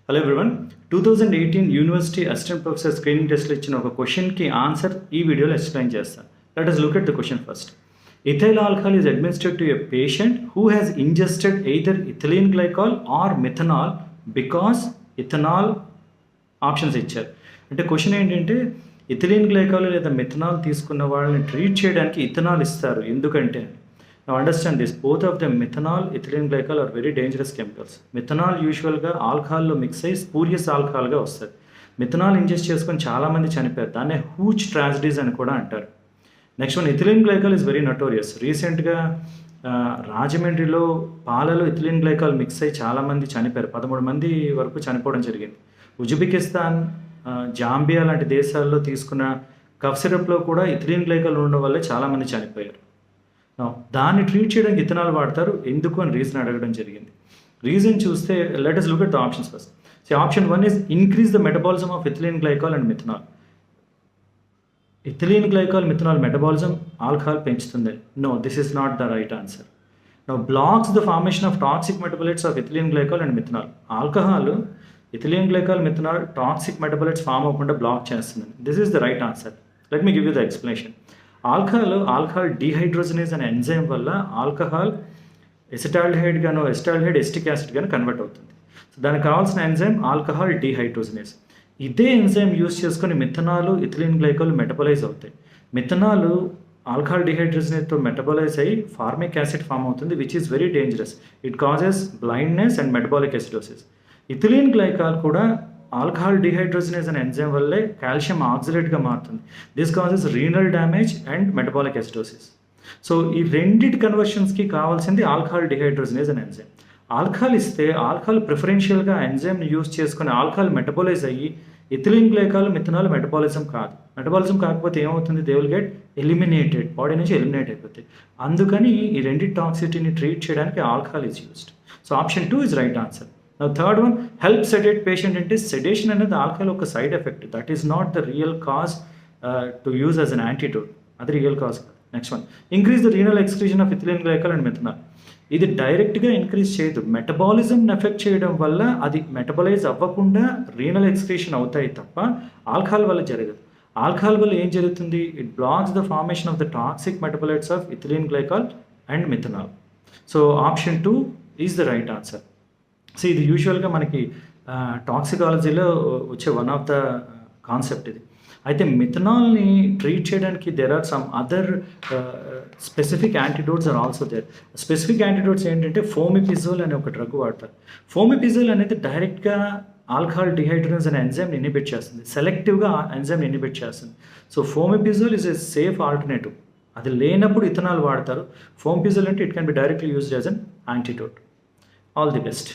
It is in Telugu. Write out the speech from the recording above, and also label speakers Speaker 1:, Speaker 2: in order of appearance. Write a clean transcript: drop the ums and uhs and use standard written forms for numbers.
Speaker 1: Hello everyone 2018 university assistant professor screening టెస్ట్లో ఇచ్చిన ఒక క్వశ్చన్కి ఆన్సర్ ఈ వీడియోలో ఎక్స్ప్లెయిన్ చేస్తాను. Let us look at the question first. Ethyl alcohol is administered to a patient who has ingested either ethylene glycol or methanol because ethanol options ఇచ్చారు. అంటే క్వశ్చన్ ఏంటంటే ఇథిలీన్ గ్లైకాల్ లేదా మెథనాల్ తీసుకున్న వాళ్ళని ట్రీట్ చేయడానికి ఇథనాల్ ఇస్తారు ఎందుకంటే. Now understand this, both of them, methanol, ethylene glycol are very dangerous chemicals. Methanol యూజువల్గా ఆల్కహాల్లో మిక్స్ అయ్యి స్పూరియస్ ఆల్కహాల్గా వస్తుంది. మెథనాల్ ఇంజెస్ట్ చేసుకొని చాలామంది చనిపోయారు, దాన్నే హ్యూజ్ ట్రాజడీస్ అని కూడా అంటారు. Next one, ethylene glycol is very notorious. రీసెంట్గా రాజమండ్రిలో పాలలో ఇథిలీన్ గ్లైకాల్ మిక్స్ అయ్యి చాలామంది చనిపోయారు, 13 మంది వరకు చనిపోవడం జరిగింది. ఉజ్బెకిస్తాన్, జాంబియా లాంటి దేశాల్లో తీసుకున్న కఫ్ సిరప్లో కూడా ఇథిలీన్ గ్లైకాల్ ఉండడం వల్లే చాలామంది చనిపోయారు. దాన్ని ట్రీట్ చేయడానికి ఇథనాల్ వాడతారు ఎందుకు అని రీజన్ అడగడం జరిగింది. రీజన్ చూస్తే let us look at the options first. So option 1 is increase the metabolism of ethylene glycol and methanol. Ethylene glycol methanol metabolism alcohol పెంచుతుంది. No, this is not the right answer. Now blocks the formation of toxic metabolites of ethylene glycol and methanol. Alcohol ethylene glycol methanol toxic metabolites form అవ్వకుండా బ్లాక్ చేస్తుంది. This is the right answer. Let me give you the explanation. Alcohol dehydrogenase అనే ఎంజైమ్ వల్ల ఆల్కహాల్ ఎసిటాల్డిహైడ్ గాను ఎసిటాల్డిహైడ్ ఎస్టిక్ యాసిడ్ గాను కన్వర్ట్ అవుతుంది. సో దానికి కావాల్సిన ఎంజైమ్ ఆల్కహాల్ డీహైడ్రోజనేజ్. ఇదే ఎంజైమ్ యూస్ చేసుకొని మిథనాలు ఇథిలీన్ గ్లైకాల్ మెటబలైజ్ అవుతాయి. మిథనాలు ఆల్కహాల్ డీహైడ్రోజనేజ్తో మెటబలైజ్ అయ్యి ఫార్మిక్ యాసిడ్ ఫామ్ అవుతుంది, which is very dangerous. It causes blindness and metabolic acidosis. Ethylene glycol కూడా ఆల్కహాల్ డీహైడ్రోజనేజ్ అనే ఎంజైమ్ వల్లే కాల్షియం ఆక్సిలేట్గా మారుతుంది. This causes renal damage and metabolic acidosis. So ఈ రెండిటి కన్వర్షన్స్కి కావాల్సింది ఆల్కహాల్ డీహైడ్రోజనేజ్ అనే ఎంజైమ్. ఆల్కహాల్ ఇస్తే ఆల్కహాల్ ప్రిఫరెన్షియల్గా ఎంజైమ్ని యూస్ చేసుకుని ఆల్కహాల్ మెటబాలైజ్ అయ్యి ఇథిలీన్ గ్లైకాల్ మిథనాల్ మెటబాలిజం కాదు. మెటబాలిజం కాకపోతే ఏమవుతుంది, they will get eliminated, body నుంచి ఎలిమినేట్ అయిపోతాయి. అందుకని ఈ రెండింటి టాక్సిటీని ట్రీట్ చేయడానికి alcohol is used. So option 2 is right answer. Now third one, help sedate patient అంటే సెడేషన్ అనేది ఆల్కహాల్ ఒక side effect, that is not the real cause to use as an antidote. అది రియల్ కాజ్ కాదు. Next one, increase the renal excretion of ethylene glycol and methanol. ఇది డైరెక్ట్గా ఇంక్రీజ్ చేయదు, మెటబాలిజంని ఎఫెక్ట్ చేయడం వల్ల అది మెటబలైజ్ అవ్వకుండా రీనల్ ఎక్స్క్రీషన్ అవుతాయి తప్ప ఆల్కహాల్ వల్ల జరగదు. ఆల్కహాల్ వల్ల ఏం జరుగుతుంది, it blocks the formation of the toxic metabolites of ethylene glycol and methanol. So option 2 is the right answer. So ఇది యూజువల్గా మనకి టాక్సికాలజీలో వచ్చే వన్ ఆఫ్ ద కాన్సెప్ట్ ఇది. అయితే మిథనాల్ని ట్రీట్ చేయడానికి there are some other specific antidotes are also there. Specific antidotes ఏంటంటే ఫోమిపిజోల్ అనే ఒక డ్రగ్ వాడతారు. ఫోమిపిజోల్ అనేది డైరెక్ట్గా ఆల్కహాల్ డిహైడ్రోజనేజ్ అనే ఎంజైమ్ని ఇన్హిబిట్ చేస్తుంది, సెలెక్టివ్గా ఎంజైమ్ని ఇన్హిబిట్ చేస్తుంది. So fomepizole is a safe alternative. అది లేనప్పుడు ఇథనాల్ వాడతారు. ఫోమిపిజోల్ అంటే it can be directly used as an antidote. All the best.